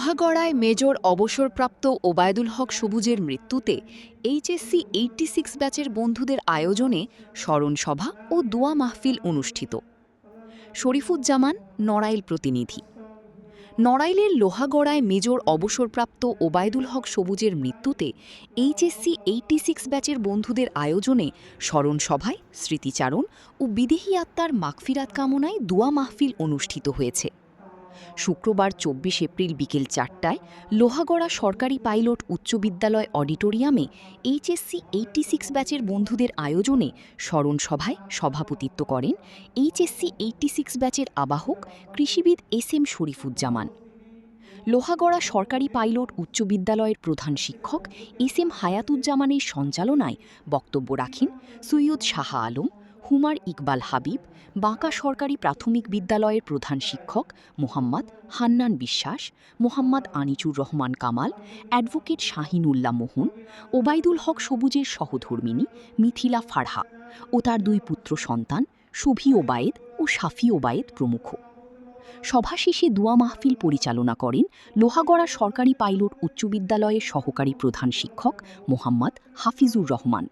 লোহাগড়ায় major অবসরপ্রাপ্ত ওবায়দুল হক সবুজের মৃত্যুতে এইচএসসি 86 ব্যাচের বন্ধুদের আয়োজনে স্মরণসভা ও দোয়া মাহফিল অনুষ্ঠিত। শরীফুজ্জামান, নড়াইল প্রতিনিধি। নড়াইলের লোহাগড়ায় মেজর অবসরপ্রাপ্ত ওবায়দুল হক সবুজের মৃত্যুতে এইচএসসি 86 ব্যাচের বন্ধুদের আয়োজনে স্মরণসভায় স্মৃতিচারণ ও বিদেহী আত্মার মাগফিরাত কামনায় দোয়া মাহফিল অনুষ্ঠিত হয়েছে। শুক্রবার ২৪ এপ্রিল বিকেল ৪টায় লোহাগড়া সরকারি পাইলট উচ্চ বিদ্যালয় অডিটোরিয়ামে এইচএসসি 86 ব্যাচের বন্ধুদের আয়োজনে স্মরণসভায় সভাপতিত্ব করেন এইচএসসি 86 ব্যাচের আবাহক কৃষিবিদ এস.এম. শরীফুজ্জামান। লোহাগড়া সরকারি পাইলট উচ্চ বিদ্যালয়ের প্রধান শিক্ষক এস.এম. হায়াতুজ্জামানের সঞ্চালনায় বক্তব্য রাখেন সৈয়দ শাহ আলম, হুমার ইকবাল হাবিব, বাঁকা সরকারি প্রাথমিক বিদ্যালয়ের প্রধান শিক্ষক মোহাম্মদ হান্নান বিশ্বাস, মোহাম্মদ আনিচুর রহমান কামাল, অ্যাডভোকেট শাহিনুল্লাহ মোহন, ওবায়দুল হক সবুজের সহধর্মিণী মিথিলা ফারহা ও তার দুই পুত্র সন্তান শুভি ওবায়েদ ও শাফি ওবায়েদ প্রমুখ। সভা শেষে দোয়া মাহফিল পরিচালনা করেন লোহাগড়া সরকারি পাইলট উচ্চ বিদ্যালয়ের সহকারী প্রধান শিক্ষক মোহাম্মদ হাফিজুর রহমান।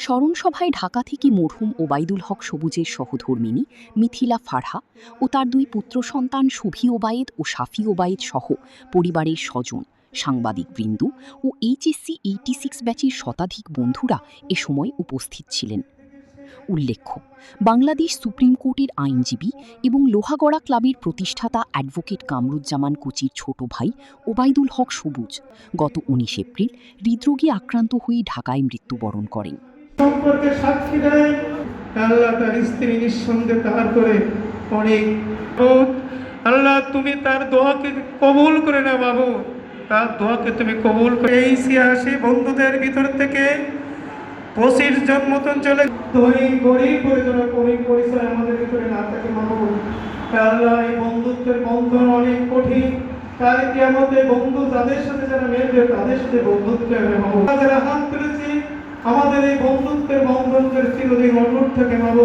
স্মরণসভায় ঢাকা থেকে মরহুম ওবায়দুল হক সবুজের সহধর্মিণী মিথিলা ফারহা ও তার দুই পুত্র সন্তান শুভি ওবায়েদ ও শাফি ওবায়েদ সহ পরিবারের স্বজন, সাংবাদিকবৃন্দ ও এইচএসসি 86 ব্যাচের শতাধিক বন্ধুরা এ সময় উপস্থিত ছিলেন। উল্লেখ্য, বাংলাদেশ সুপ্রিম কোর্টের আইনজীবী এবং লোহাগড়া ক্লাবের প্রতিষ্ঠাতা অ্যাডভোকেট কামরুজ্জামান কুচির ছোট ভাই ওবায়দুল হক সবুজ গত ১৯ এপ্রিল হৃদরোগে আক্রান্ত হয়ে ঢাকায় মৃত্যুবরণ করেন। সম্পর্কে সাক্ষী দেয় আল্লাহ তার স্ত্রী নিঃসন্দেহে তাহার করে অনেক আল্লাহ তুমি তার দোয়াকে কবুল করে না বাবু, তার দোয়াকে তুমি কবুল করে। এই ইতিহাসে বন্ধুদের ভিতর থেকে ২৫ জন মতন চলে ধনী গরিব পরিচয় আমাদের ভিতরে না থাকে বাবু। আল্লাহ এই বন্ধুত্বের বন্ধন অনেক কঠিন, তার কিয়ামতে বন্ধু যাদের সাথে যারা মিলবে তাদের সাথে বন্ধুত্ব হবে বাবু। যারা হাত তুলেছি আমাদের এই বন্ধুত্বের বন্ধন চিরদিন অটুট থাকে বাবু।